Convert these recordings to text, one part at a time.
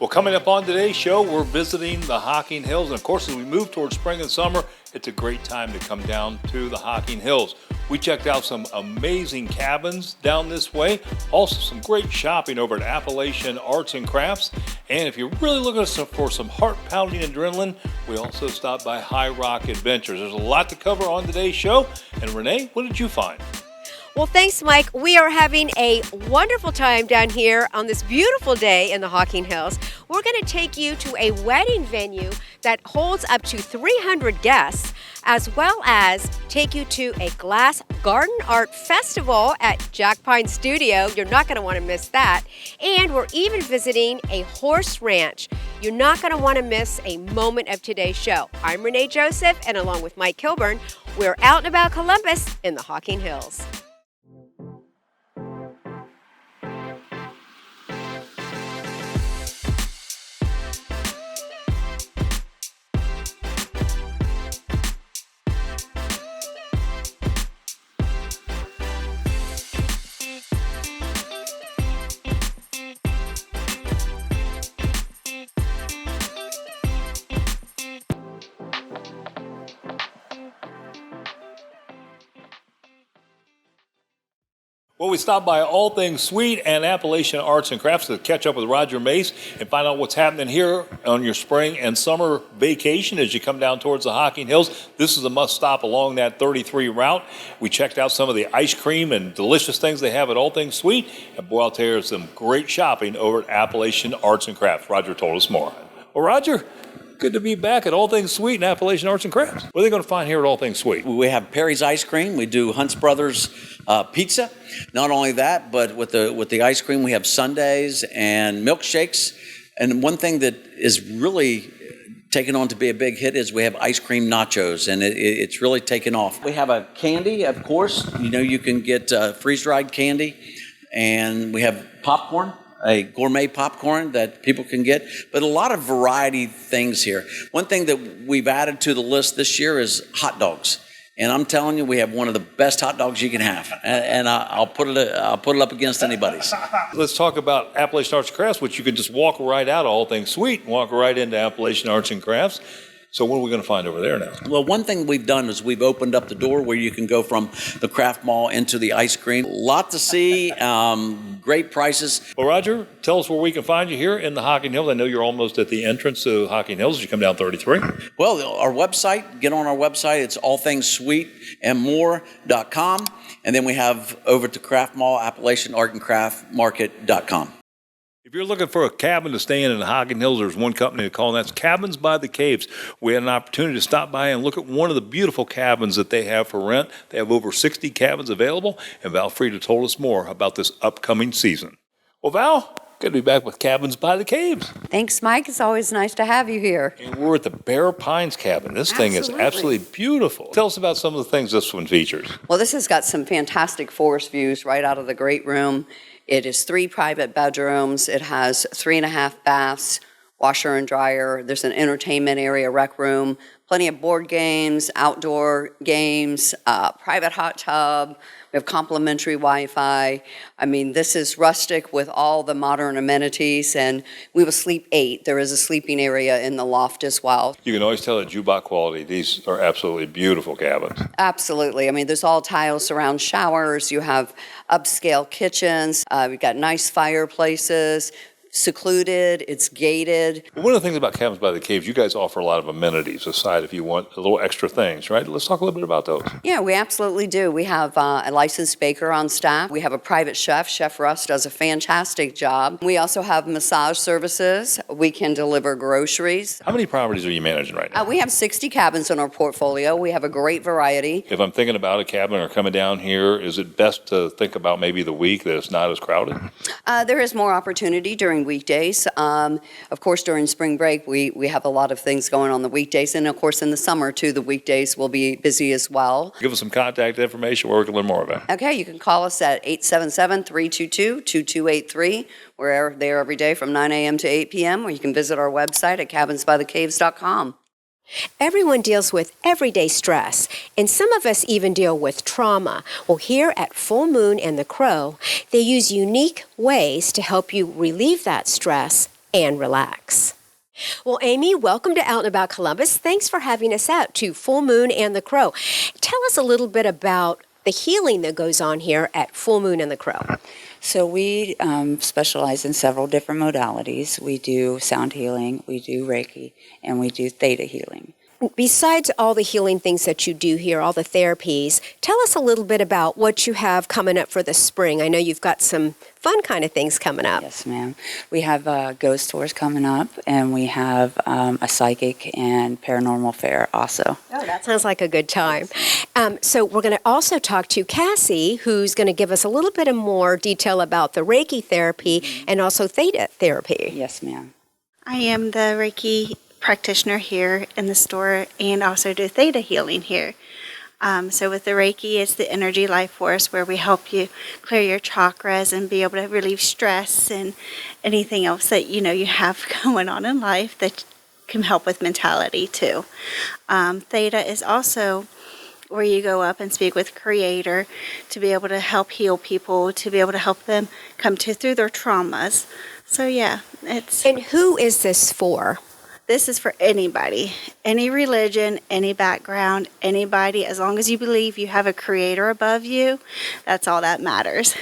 Well, coming up on today's show, we're visiting the Hocking Hills. And of course, as we move towards spring and summer, it's a great time to come down to the Hocking Hills. We checked out some amazing cabins down this way. Also, some great shopping over at Appalachian Arts and Crafts. And if you're really looking for some heart-pounding adrenaline, we also stopped by High Rock Adventures. There's a lot to cover on today's show. And Renee, what did you find? Well, thanks, Mike. We are having a wonderful time down here on this beautiful day in the Hocking Hills. We're going to take you to a wedding venue that holds up to 300 guests, as well as take you to a glass garden art festival at Jack Pine Studio. You're not going to want to miss that. And we're even visiting a horse ranch. You're not going to want to miss a moment of today's show. I'm Renee Joseph, and along with Mike Kilburn, we're out and about Columbus in the Hocking Hills. Well, we stopped by All Things Sweet and Appalachian Arts and Crafts to catch up with Roger Mace and find out what's happening here on your spring and summer vacation as you come down towards the Hocking Hills. This is a must stop along that 33 route. We checked out some of the ice cream and delicious things they have at All Things Sweet. And boy, I'll tell you, there's some great shopping over at Appalachian Arts and Crafts. Roger told us more. Well, Roger, good to be back at All Things Sweet and Appalachian Arts and Crafts. What are they going to find here at All Things Sweet? We have Perry's Ice Cream. We do Hunt's Brothers Pizza. Not only that, but with the ice cream, we have sundaes and milkshakes. And one thing that is really taken on to be a big hit is we have ice cream nachos, and it's really taken off. We have a candy, of course. You know, you can get freeze-dried candy, and we have popcorn. A gourmet popcorn that people can get, but a lot of variety things here. One thing that we've added to the list this year is hot dogs. And I'm telling you, we have one of the best hot dogs you can have. And I'll put it up against anybody's. Let's talk about Appalachian Arts and Crafts, which you can just walk right out of All Things Sweet and walk right into Appalachian Arts and Crafts. So what are we going to find over there now? Well, one thing we've done is we've opened up the door where you can go from the craft mall into the ice cream. A lot to see, great prices. Well, Roger, tell us where we can find you here in the Hocking Hills. I know you're almost at the entrance to Hocking Hills as you come down 33. Well, our website, get on our website. It's allthingssweetandmore.com. And then we have over to Craft Mall, AppalachianArtandCraftMarket.com. If you're looking for a cabin to stay in the Hocking Hills, there's one company to call, and that's Cabins by the Caves. We had an opportunity to stop by and look at one of the beautiful cabins that they have for rent. They have over 60 cabins available, and Val Frieda told us more about this upcoming season. Well, Val, good to be back with Cabins by the Caves. Thanks, Mike. It's always nice to have you here. And we're at the Bear Pines cabin. This thing is absolutely beautiful. Tell us about some of the things this one features. Well, this has got some fantastic forest views right out of the great room. It is 3 private bedrooms. It has 3.5 baths, washer and dryer. There's an entertainment area, rec room, plenty of board games, outdoor games, private hot tub. We have complimentary Wi-Fi. I mean, this is rustic with all the modern amenities, and we will sleep 8. There is a sleeping area in the loft as well. You can always tell the jukebox quality. These are absolutely beautiful cabins. Absolutely. I mean, there's all tile surround showers. You have upscale kitchens. We've got nice fireplaces. Secluded, it's gated. One of the things about Cabins by the Caves, you guys offer a lot of amenities aside if you want a little extra things, right? Let's talk a little bit about those. Yeah, we absolutely do. We have a licensed baker on staff. We have a private chef. Chef Russ does a fantastic job. We also have massage services. We can deliver groceries. How many properties are you managing right now? We have 60 cabins in our portfolio. We have a great variety. If I'm thinking about a cabin or coming down here, is it best to think about maybe the week that it's not as crowded? There is more opportunity during weekdays. Of course, during spring break, we have a lot of things going on the weekdays. And of course, in the summer, too, the weekdays will be busy as well. Give us some contact information where we can learn more about it. Okay, you can call us at 877-322-2283. We're there every day from 9 a.m. to 8 p.m. Or you can visit our website at cabinsbythecaves.com. Everyone deals with everyday stress, and some of us even deal with trauma. Well, here at Full Moon and the Crow, they use unique ways to help you relieve that stress and relax. Well, Amy, welcome to Out and About Columbus. Thanks for having us out to Full Moon and the Crow. Tell us a little bit about the healing that goes on here at Full Moon and the Crow. So we specialize in several different modalities. We do sound healing, we do Reiki, and we do theta healing. Besides all the healing things that you do here, all the therapies, tell us a little bit about what you have coming up for the spring. I know you've got some fun kind of things coming up. Yes, ma'am. We have ghost tours coming up, and we have a psychic and paranormal fair also. Oh, that sounds like a good time. So we're going to also talk to Cassie, who's going to give us a little bit of more detail about the Reiki therapy and also theta therapy. Yes, ma'am. I am the Reiki practitioner here in the store and also do theta healing here. So with the Reiki, it's the energy life force where we help you clear your chakras and be able to relieve stress and anything else that you have going on in life that can help with mentality too. Theta is also where you go up and speak with Creator to be able to help heal people, to be able to help them come through their traumas. So yeah, it's... And who is this for? This is for anybody, any religion, any background, anybody. As long as you believe you have a Creator above you, that's all that matters.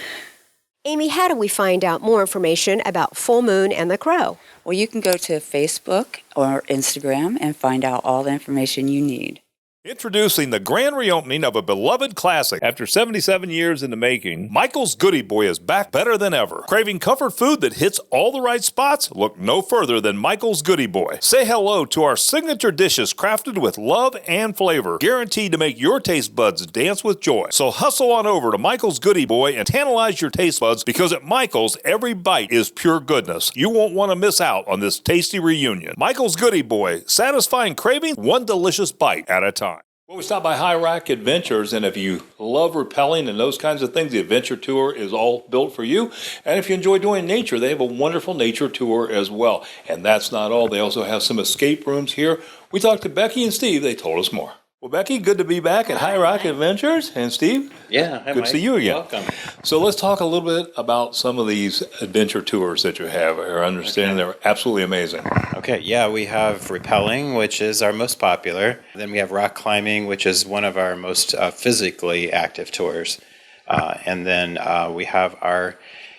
Amy, how do we find out more information about Full Moon and the Crow? Well, you can go to Facebook or Instagram and find out all the information you need. Introducing the grand reopening of a beloved classic. After 77 years in the making, Michael's Goody Boy is back better than ever. Craving comfort food that hits all the right spots? Look no further than Michael's Goody Boy. Say hello to our signature dishes crafted with love and flavor, guaranteed to make your taste buds dance with joy. So hustle on over to Michael's Goody Boy and tantalize your taste buds, because at Michael's, every bite is pure goodness. You won't want to miss out on this tasty reunion. Michael's Goody Boy, satisfying craving one delicious bite at a time. Well, we stopped by High Rock Adventures, and if you love rappelling and those kinds of things, the adventure tour is all built for you. And if you enjoy doing nature, they have a wonderful nature tour as well. And that's not all. They also have some escape rooms here. We talked to Becky and Steve. They told us more. Well, Becky, good to be back at High Rock Adventures. And Steve? Yeah, hi, good to see you again. Welcome. So let's talk a little bit about some of these adventure tours that you have. I understand they're absolutely amazing. Okay, yeah, we have rappelling, which is our most popular. Then we have rock climbing, which is one of our most physically active tours. And then we have our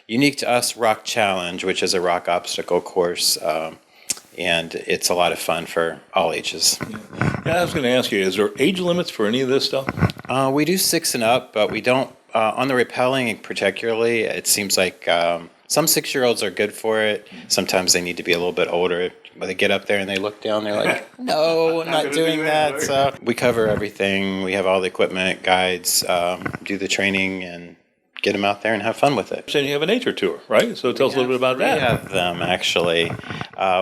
unique to us rock challenge, which is a rock obstacle course. And it's a lot of fun for all ages. Yeah, I was going to ask you, is there age limits for any of this stuff? We do 6 and up, but we don't, on the rappelling particularly, it seems like some 6-year-olds are good for it. Sometimes they need to be a little bit older. When they get up there and they look down, they're like, no, I'm not doing that. So we cover everything. We have all the equipment, guides, do the training, and get them out there and have fun with it. And you have a nature tour, right? So tell us a little bit about that. We have them, actually.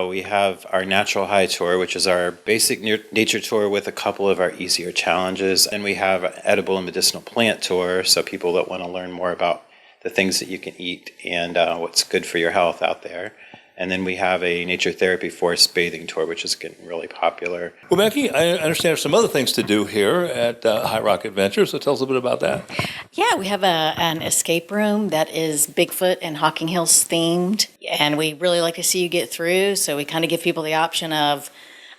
We have our Natural High Tour, which is our basic nature tour with a couple of our easier challenges. And we have an edible and medicinal plant tour, so people that want to learn more about the things that you can eat and what's good for your health out there. And then we have a nature therapy forest bathing tour, which is getting really popular. Well, Becky, I understand there's some other things to do here at High Rock Adventures, so tell us a bit about that. Yeah, we have an escape room that is Bigfoot and Hocking Hills themed, and we really like to see you get through, so we kind of give people the option of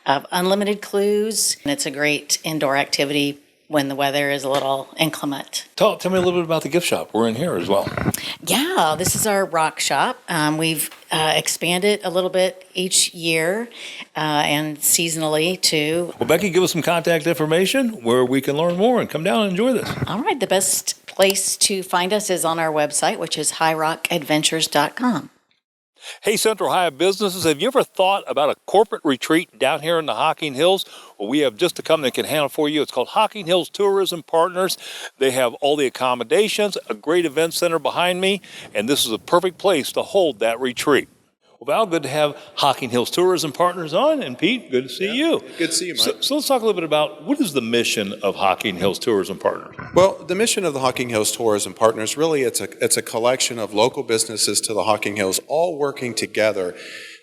unlimited clues, and it's a great indoor activity when the weather is a little inclement. Tell me a little bit about the gift shop. We're in here as well. Yeah, this is our rock shop. We've expanded a little bit each year and seasonally too. Well, Becky, give us some contact information where we can learn more and come down and enjoy this. All right, the best place to find us is on our website, which is highrockadventures.com. Hey, Central Ohio businesses, have you ever thought about a corporate retreat down here in the Hocking Hills? Well, we have just a company that can handle for you. It's called Hocking Hills Tourism Partners. They have all the accommodations, a great event center behind me, and this is a perfect place to hold that retreat. Well, Val, good to have Hocking Hills Tourism Partners on, and Pete, good to see you. Good to see you, Mike. So let's talk a little bit about what is the mission of Hocking Hills Tourism Partners? Well, the mission of the Hocking Hills Tourism Partners, really it's a collection of local businesses to the Hocking Hills all working together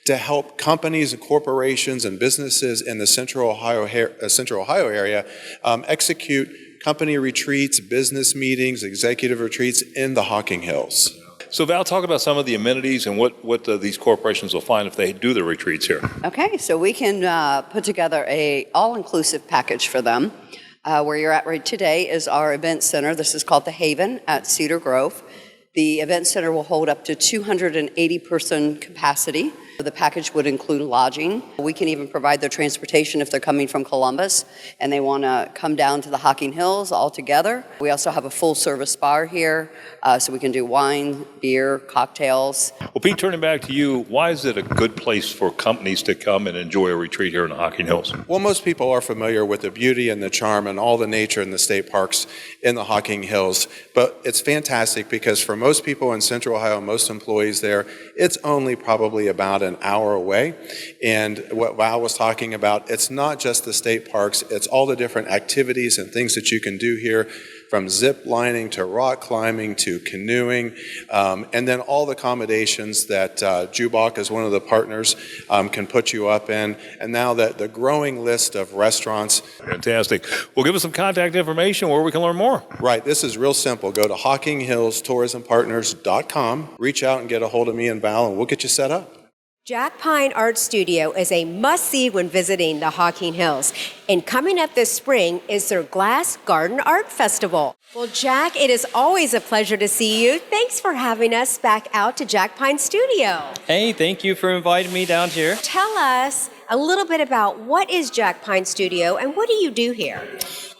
to help companies and corporations and businesses in the Central Ohio area execute company retreats, business meetings, executive retreats in the Hocking Hills. So Val, talk about some of the amenities and what these corporations will find if they do their retreats here. Okay, so we can put together a all-inclusive package for them. Where you're at right today is our event center. This is called the Haven at Cedar Grove. The event center will hold up to 280-person capacity. The package would include lodging. We can even provide their transportation if they're coming from Columbus and they want to come down to the Hocking Hills all together. We also have a full-service bar here, so we can do wine, beer, cocktails. Well, Pete, turning back to you, why is it a good place for companies to come and enjoy a retreat here in the Hocking Hills? Well, most people are familiar with the beauty and the charm and all the nature in the state parks in the Hocking Hills, but it's fantastic because for most people in Central Ohio, most employees there, it's only probably about an hour away. And what Val was talking about, it's not just the state parks, it's all the different activities and things that you can do here, from zip lining to rock climbing to canoeing, and then all the accommodations that Jubok, as one of the partners, can put you up in. And now that the growing list of restaurants. Fantastic. Well, give us some contact information where we can learn more. Right, this is real simple. Go to HockingHillsTourismPartners.com, reach out and get a hold of me and Val, and we'll get you set up. Jack Pine Art Studio is a must-see when visiting the Hocking Hills. And coming up this spring is their Glass Garden Art Festival. Well, Jack, it is always a pleasure to see you. Thanks for having us back out to Jack Pine Studio. Hey, thank you for inviting me down here. Tell us a little bit about what is Jack Pine Studio and what do you do here?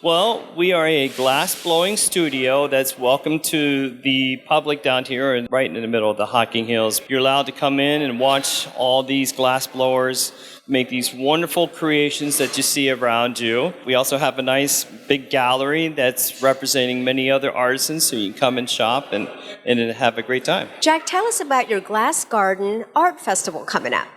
Well, we are a glass-blowing studio that's welcome to the public down here and right in the middle of the Hocking Hills. You're allowed to come in and watch all these glass blowers make these wonderful creations that you see around you. We also have a nice big gallery that's representing many other artisans, so you can come and shop and have a great time. Jack, tell us about your Glass Garden Art Festival coming up.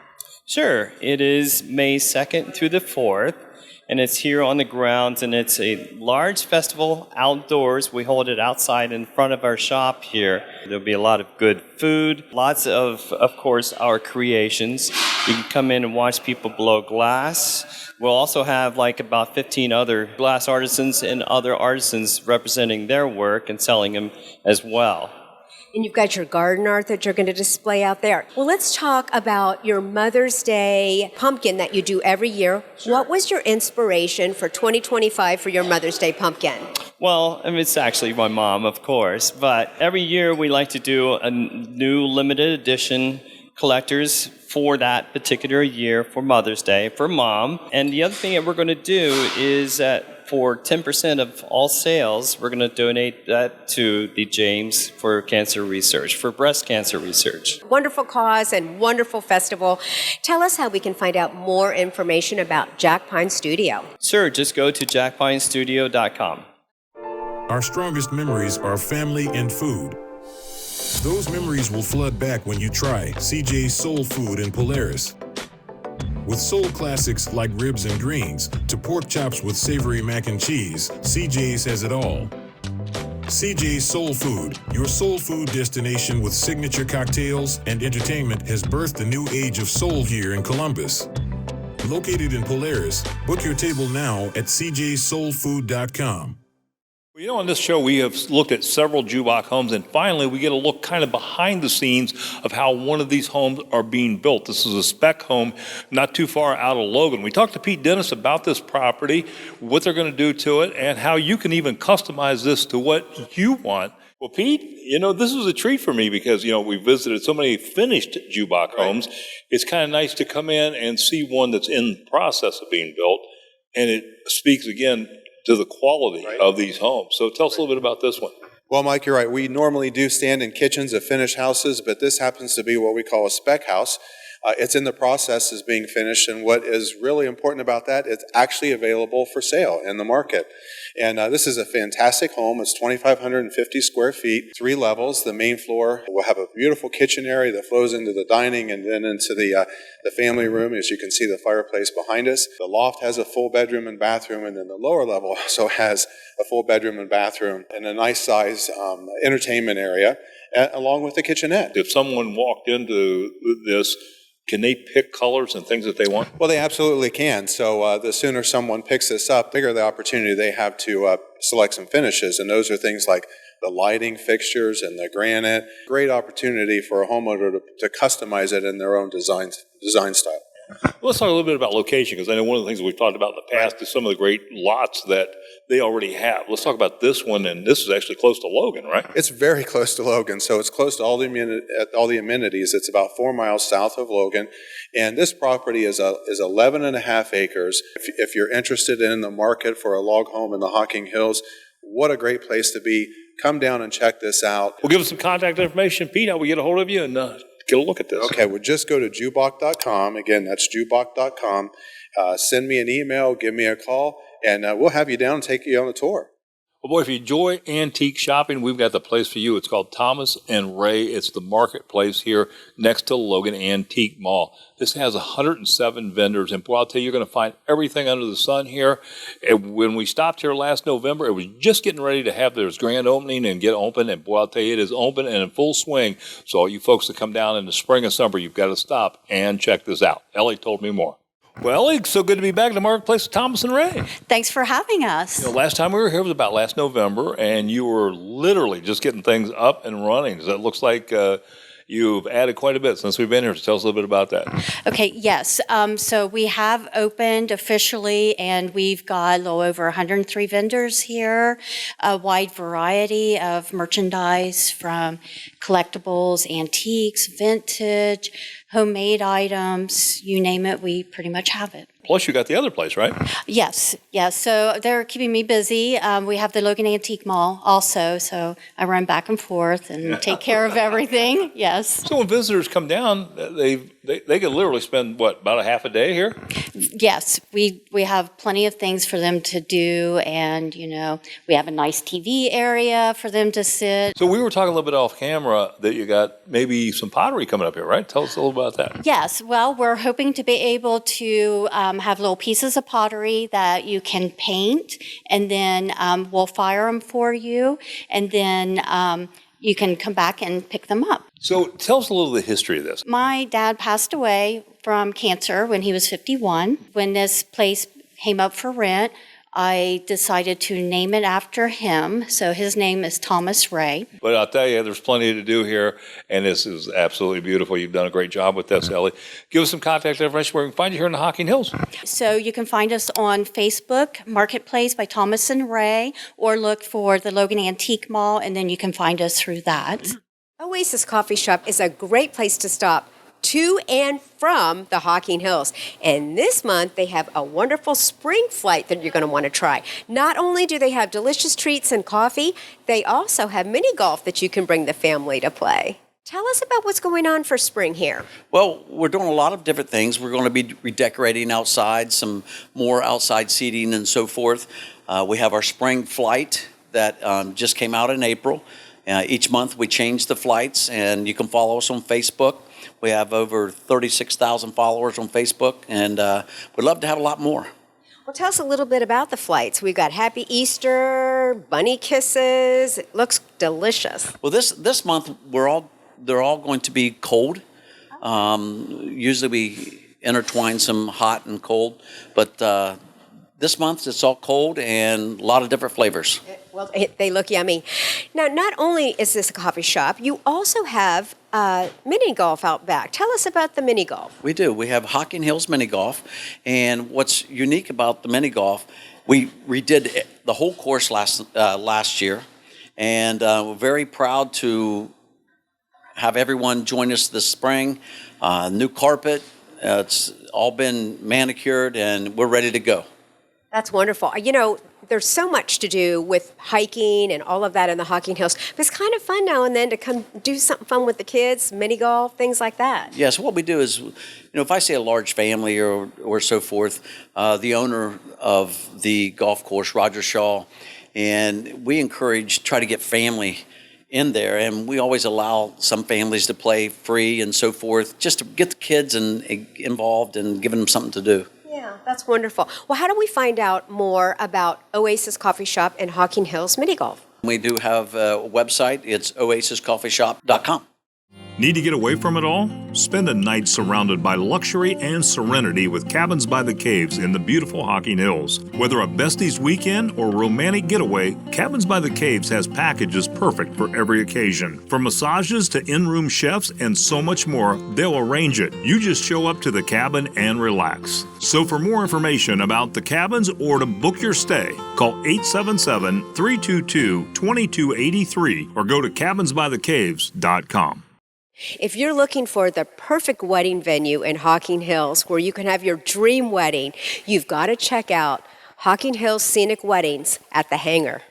Sure. It is May 2nd through the 4th. And it's here on the grounds, and it's a large festival outdoors. We hold it outside in front of our shop here. There'll be a lot of good food, lots of course, our creations. You can come in and watch people blow glass. We'll also have like about 15 other glass artisans and other artisans representing their work and selling them as well. And you've got your garden art that you're going to display out there. Well, let's talk about your Mother's Day pumpkin that you do every year. Sure. What was your inspiration for 2025 for your Mother's Day pumpkin? Well, I mean, it's actually my mom, of course. But every year we like to do a new limited edition collectors for that particular year for Mother's Day for Mom. And the other thing that we're going to do is that for 10% of all sales, we're going to donate that to the James for cancer research, for breast cancer research. Wonderful cause and wonderful festival. Tell us how we can find out more information about Jack Pine Studio. Sure, just go to jackpinestudio.com. Our strongest memories are family and food. Those memories will flood back when you try CJ's Soul Food in Polaris. With soul classics like ribs and greens to pork chops with savory mac and cheese, CJ's has it all. CJ's Soul Food, your soul food destination with signature cocktails and entertainment, has birthed a new age of soul here in Columbus. Located in Polaris, book your table now at cjsoulfood.com. You know, on this show, we have looked at several Jubok homes, and finally, we get a look kind of behind the scenes of how one of these homes are being built. This is a spec home not too far out of Logan. We talked to Pete Dennis about this property, what they're going to do to it, and how you can even customize this to what you want. Well, Pete, you know, this was a treat for me because, you know, we visited so many finished Jubok homes. It's kind of nice to come in and see one that's in the process of being built, and it speaks again to the quality of these homes. So tell us a little bit about this one. Well, Mike, you're right. We normally do stand in kitchens of finished houses, but this happens to be what we call a spec house. It's in the process of being finished, and what is really important about that, it's actually available for sale in the market. And this is a fantastic home. It's 2,550 square feet, 3 levels. The main floor will have a beautiful kitchen area that flows into the dining and then into the family room. As you can see, the fireplace behind us. The loft has a full bedroom and bathroom, and then the lower level also has a full bedroom and bathroom and a nice size entertainment area, along with the kitchenette. If someone walked into this, can they pick colors and things that they want? Well, they absolutely can. So the sooner someone picks this up, the bigger the opportunity they have to select some finishes. And those are things like the lighting fixtures and the granite. Great opportunity for a homeowner to customize it in their own design style. Let's talk a little bit about location, because I know one of the things that we've talked about in the past is some of the great lots that they already have. Let's talk about this one, and this is actually close to Logan, right? It's very close to Logan, so it's close to all the amenities. It's about 4 miles south of Logan, and this property is 11 and a half acres. If you're interested in the market for a log home in the Hocking Hills, what a great place to be. Come down and check this out. Well, give us some contact information, Pete, how we get a hold of you and get a look at this. Okay, well, just go to jubok.com. Again, that's jubok.com. Send me an email, give me a call, and we'll have you down and take you on a tour. Well, boy, if you enjoy antique shopping, we've got the place for you. It's called Thomas and Ray. It's the marketplace here next to Logan Antique Mall. This has 107 vendors, and boy, I'll tell you, you're going to find everything under the sun here. And when we stopped here last November, it was just getting ready to have their grand opening and get open, and boy, I'll tell you, it is open and in full swing. So all you folks that come down in the spring and summer, you've got to stop and check this out. Ellie told me more. Well, it's so good to be back at the marketplace of Thomas and Ray. Thanks for having us. You know, last time we were here was about last November, and you were literally just getting things up and running. So it looks like you've added quite a bit since we've been here. So tell us a little bit about that. Okay, yes. So we have opened officially, and we've got a little over 103 vendors here, a wide variety of merchandise from collectibles, antiques, vintage, homemade items, you name it, we pretty much have it. Plus, you got the other place, right? Yes. So they're keeping me busy. We have the Logan Antique Mall also, so I run back and forth and take care of everything. Yes. So when visitors come down, they can literally spend, about a half a day here? Yes. We have plenty of things for them to do, and, we have a nice TV area for them to sit. So we were talking a little bit off camera that you got maybe some pottery coming up here, right? Tell us a little about that. Yes. Well, we're hoping to be able to have little pieces of pottery that you can paint, and then we'll fire them for you, and then you can come back and pick them up. So tell us a little of the history of this. My dad passed away from cancer when he was 51. When this place came up for rent, I decided to name it after him. So his name is Thomas Ray. But I'll tell you, there's plenty to do here, and this is absolutely beautiful. You've done a great job with this, Ellie. Give us some contact information where we can find you here in the Hocking Hills. So you can find us on Facebook, Marketplace by Thomas and Ray, or look for the Logan Antique Mall, and then you can find us through that. Oasis Coffee Shop is a great place to stop to and from the Hocking Hills. And this month, they have a wonderful spring flight that you're going to want to try. Not only do they have delicious treats and coffee, they also have mini golf that you can bring the family to play. Tell us about what's going on for spring here. Well, we're doing a lot of different things. We're going to be redecorating outside, some more outside seating and so forth. We have our spring flight that just came out in April. Each month we change the flights, and you can follow us on Facebook. We have over 36,000 followers on Facebook, and we'd love to have a lot more. Well, tell us a little bit about the flights. We've got Happy Easter, Bunny Kisses. It looks delicious. Well, this month they're all going to be cold. Usually we intertwine some hot and cold, but this month it's all cold and a lot of different flavors. Well, they look yummy. Now, not only is this a coffee shop, you also have mini golf out back. Tell us about the mini golf. We do. We have Hocking Hills Mini Golf, and what's unique about the mini golf, we redid the whole course last year, and we're very proud to have everyone join us this spring. New carpet, it's all been manicured, and we're ready to go. That's wonderful. There's so much to do with hiking and all of that in the Hocking Hills. But it's kind of fun now and then to come do something fun with the kids, mini golf, things like that. Yeah, so what we do is, if I say a large family or so forth, the owner of the golf course, Roger Shaw, and we try to get family in there, and we always allow some families to play free and so forth, just to get the kids involved and giving them something to do. Yeah, that's wonderful. Well, how do we find out more about Oasis Coffee Shop and Hocking Hills Mini Golf? We do have a website. It's oasiscoffeeshop.com. Need to get away from it all? Spend a night surrounded by luxury and serenity with Cabins by the Caves in the beautiful Hocking Hills. Whether a besties weekend or romantic getaway, Cabins by the Caves has packages perfect for every occasion. From massages to in-room chefs and so much more, they'll arrange it. You just show up to the cabin and relax. So for more information about the cabins or to book your stay, call 877-322-2283 or go to cabinsbythecaves.com. If you're looking for the perfect wedding venue in Hocking Hills where you can have your dream wedding, you've got to check out Hocking Hills Scenic Weddings at the Hangar.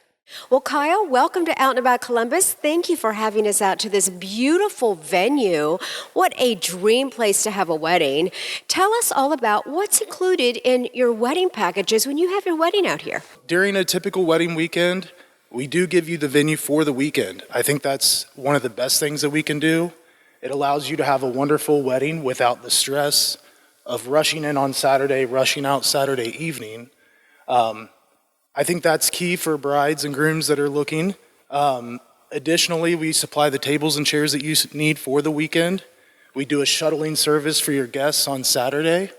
Well, Kyle, welcome to Out and About Columbus. Thank you for having us out to this beautiful venue. What a dream place to have a wedding. Tell us all about what's included in your wedding packages when you have your wedding out here. During a typical wedding weekend, we do give you the venue for the weekend. I think that's one of the best things that we can do. It allows you to have a wonderful wedding without the stress of rushing in on Saturday, rushing out Saturday evening. I think that's key for brides and grooms that are looking. Additionally, we supply the tables and chairs that you need for the weekend. We do a shuttling service for your guests on Saturday.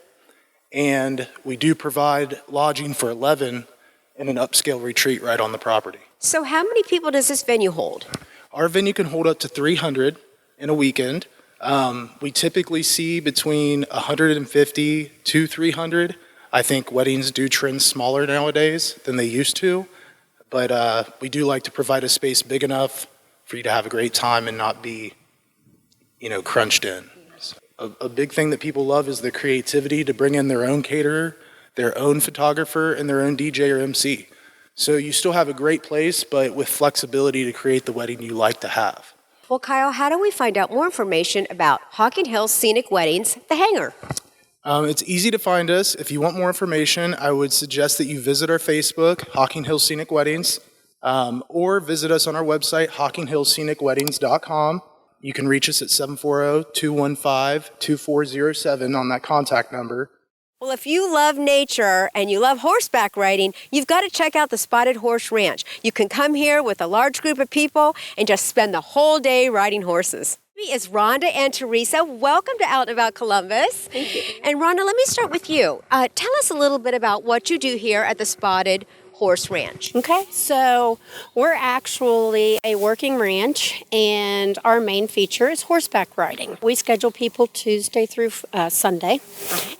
And we do provide lodging for 11 in an upscale retreat right on the property. So how many people does this venue hold? Our venue can hold up to 300 in a weekend. We typically see between 150 to 300. I think weddings do trend smaller nowadays than they used to, but we do like to provide a space big enough for you to have a great time and not be, crunched in. A big thing that people love is the creativity to bring in their own caterer, their own photographer, and their own DJ or MC. So you still have a great place, but with flexibility to create the wedding you like to have. Well, Kyle, how do we find out more information about Hocking Hills Scenic Weddings, the Hangar? It's easy to find us. If you want more information, I would suggest that you visit our Facebook, Hocking Hills Scenic Weddings, or visit us on our website, hockinghillscenicweddings.com. You can reach us at 740-215-2407 on that contact number. Well, if you love nature and you love horseback riding, you've got to check out the Spotted Horse Ranch. You can come here with a large group of people and just spend the whole day riding horses. Is Rhonda and Teresa. Welcome to Out and About Columbus. Thank you. And Rhonda, let me start with you. Tell us a little bit about what you do here at the Spotted Horse Ranch. Okay, so we're actually a working ranch, and our main feature is horseback riding. We schedule people Tuesday through Sunday,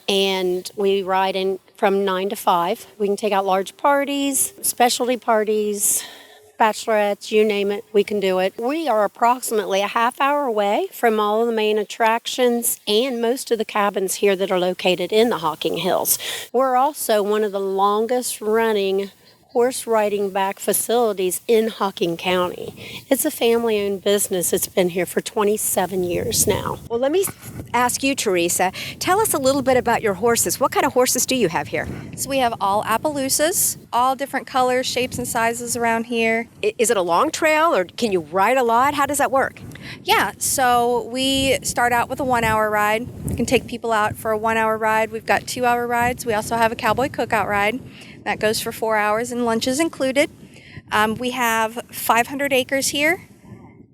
and we ride in from 9 to 5. We can take out large parties, specialty parties, bachelorettes, you name it, we can do it. We are approximately a half hour away from all of the main attractions and most of the cabins here that are located in the Hocking Hills. We're also one of the longest running horse riding back facilities in Hocking County. It's a family-owned business. It's been here for 27 years now. Well, let me ask you, Teresa, tell us a little bit about your horses. What kind of horses do you have here? So we have all Appaloosas, all different colors, shapes, and sizes around here. Is it a long trail, or can you ride a lot? How does that work? Yeah, so we start out with a 1 hour ride. We can take people out for a 1 hour ride. We've got 2 hour rides. We also have a cowboy cookout ride. That goes for 4 hours and lunch is included. We have 500 acres here,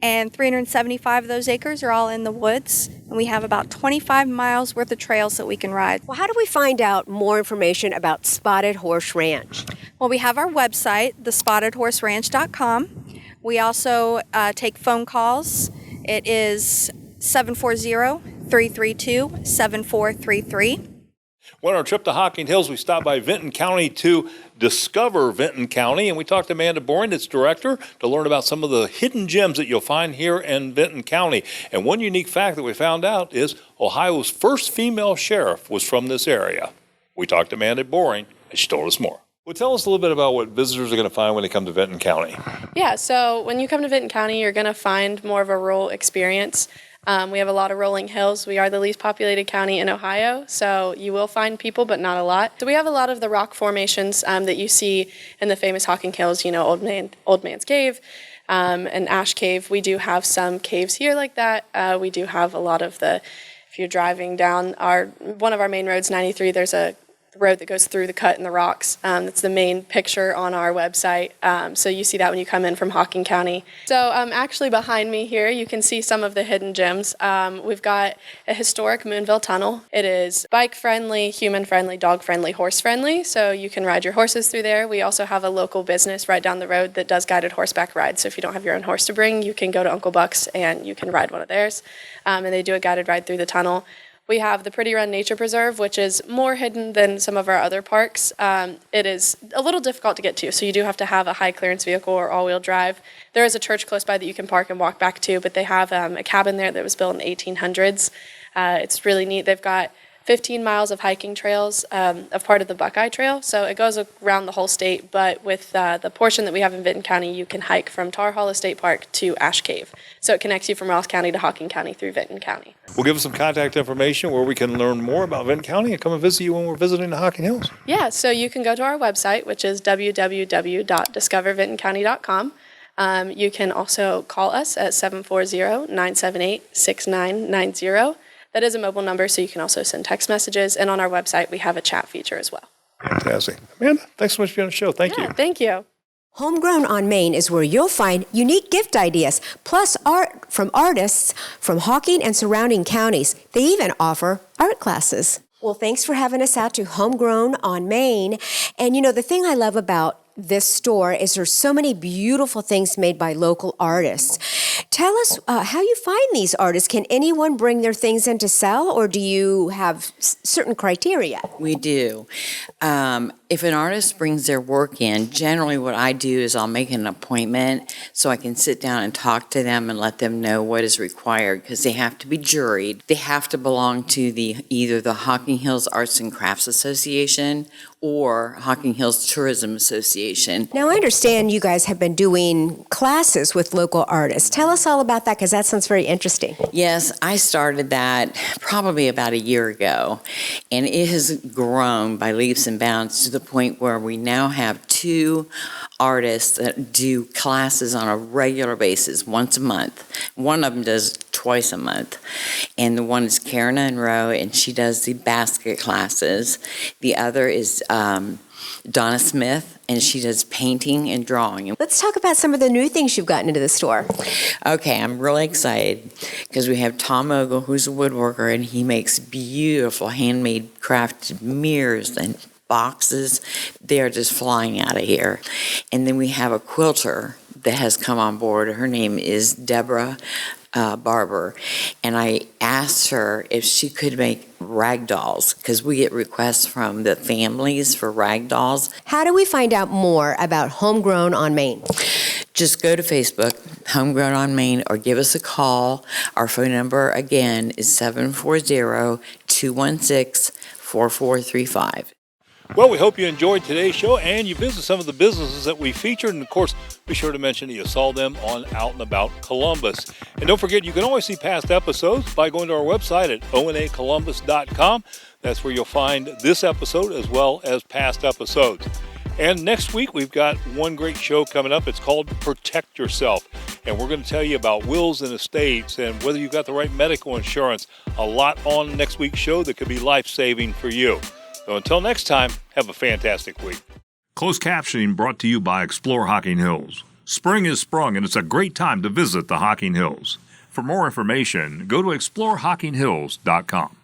and 375 of those acres are all in the woods. And we have about 25 miles worth of trails that we can ride. Well, how do we find out more information about Spotted Horse Ranch? Well, we have our website, thespottedhorseranch.com. We also take phone calls. It is 740-332-7433. Well, on our trip to Hocking Hills, we stopped by Vinton County to discover Vinton County, and we talked to Amanda Boring, its director, to learn about some of the hidden gems that you'll find here in Vinton County. And one unique fact that we found out is Ohio's first female sheriff was from this area. We talked to Amanda Boring, and she told us more. Well, tell us a little bit about what visitors are going to find when they come to Vinton County. Yeah, so when you come to Vinton County, you're going to find more of a rural experience. We have a lot of rolling hills. We are the least populated county in Ohio, so you will find people, but not a lot. So we have a lot of the rock formations that you see in the famous Hocking Hills, Old Man's Cave and Ash Cave. We do have some caves here like that. We do have a lot of if you're driving down one of our main roads, 93, there's a road that goes through the cut in the rocks. That's the main picture on our website. So you see that when you come in from Hocking County. So actually behind me here, you can see some of the hidden gems. We've got a historic Moonville tunnel. It is bike-friendly, human-friendly, dog-friendly, horse-friendly. So you can ride your horses through there. We also have a local business right down the road that does guided horseback rides. So if you don't have your own horse to bring, you can go to Uncle Buck's and you can ride one of theirs. And they do a guided ride through the tunnel. We have the Pretty Run Nature Preserve, which is more hidden than some of our other parks. It is a little difficult to get to, so you do have to have a high clearance vehicle or all-wheel drive. There is a church close by that you can park and walk back to, but they have a cabin there that was built in the 1800s. It's really neat. They've got 15 miles of hiking trails of part of the Buckeye Trail, so it goes around the whole state, but with the portion that we have in Vinton County, you can hike from Tar Hollow State Park to Ash Cave. So it connects you from Ross County to Hocking County through Vinton County. Well, give us some contact information where we can learn more about Vinton County and come and visit you when we're visiting the Hocking Hills. Yeah, so you can go to our website, which is www.discovervintoncounty.com. You can also call us at 740-978-6990. That is a mobile number, so you can also send text messages. And on our website, we have a chat feature as well. Fantastic. Amanda, thanks so much for being on the show. Thank you. Thank you. Homegrown on Main is where you'll find unique gift ideas, plus art from artists from Hocking and surrounding counties. They even offer art classes. Well, thanks for having us out to Homegrown on Main. And you know, the thing I love about this store is there's so many beautiful things made by local artists. Tell us how you find these artists. Can anyone bring their things in to sell, or do you have certain criteria? We do. If an artist brings their work in, generally what I do is I'll make an appointment so I can sit down and talk to them and let them know what is required, because they have to be juried. They have to belong to either the Hocking Hills Arts and Crafts Association or Hocking Hills Tourism Association. Now, I understand you guys have been doing classes with local artists. Tell us all about that, because that sounds very interesting. Yes, I started that probably about a year ago, and it has grown by leaps and bounds to the point where we now have 2 artists that do classes on a regular basis, once a month. One of them does twice a month, and the one is Karen Unroe, and she does the basket classes. The other is Donna Smith, and she does painting and drawing. Let's talk about some of the new things you've gotten into the store. Okay, I'm really excited because we have Tom Ogle, who's a woodworker, and he makes beautiful handmade crafted mirrors and boxes. They're just flying out of here. And then we have a quilter that has come on board. Her name is Deborah Barber, and I asked her if she could make rag dolls, because we get requests from the families for rag dolls. How do we find out more about Homegrown on Main? Just go to Facebook, Homegrown on Main, or give us a call. Our phone number, again, is 740-216-4435. Well, we hope you enjoyed today's show and you visit some of the businesses that we featured. And, of course, be sure to mention that you saw them on Out and About Columbus. And don't forget, you can always see past episodes by going to our website at onacolumbus.com. That's where you'll find this episode as well as past episodes. And next week, we've got one great show coming up. It's called Protect Yourself. And we're going to tell you about wills and estates and whether you've got the right medical insurance. A lot on next week's show that could be life-saving for you. So until next time, have a fantastic week. Closed captioning brought to you by Explore Hocking Hills. Spring is sprung, and it's a great time to visit the Hocking Hills. For more information, go to exploreHockingHills.com.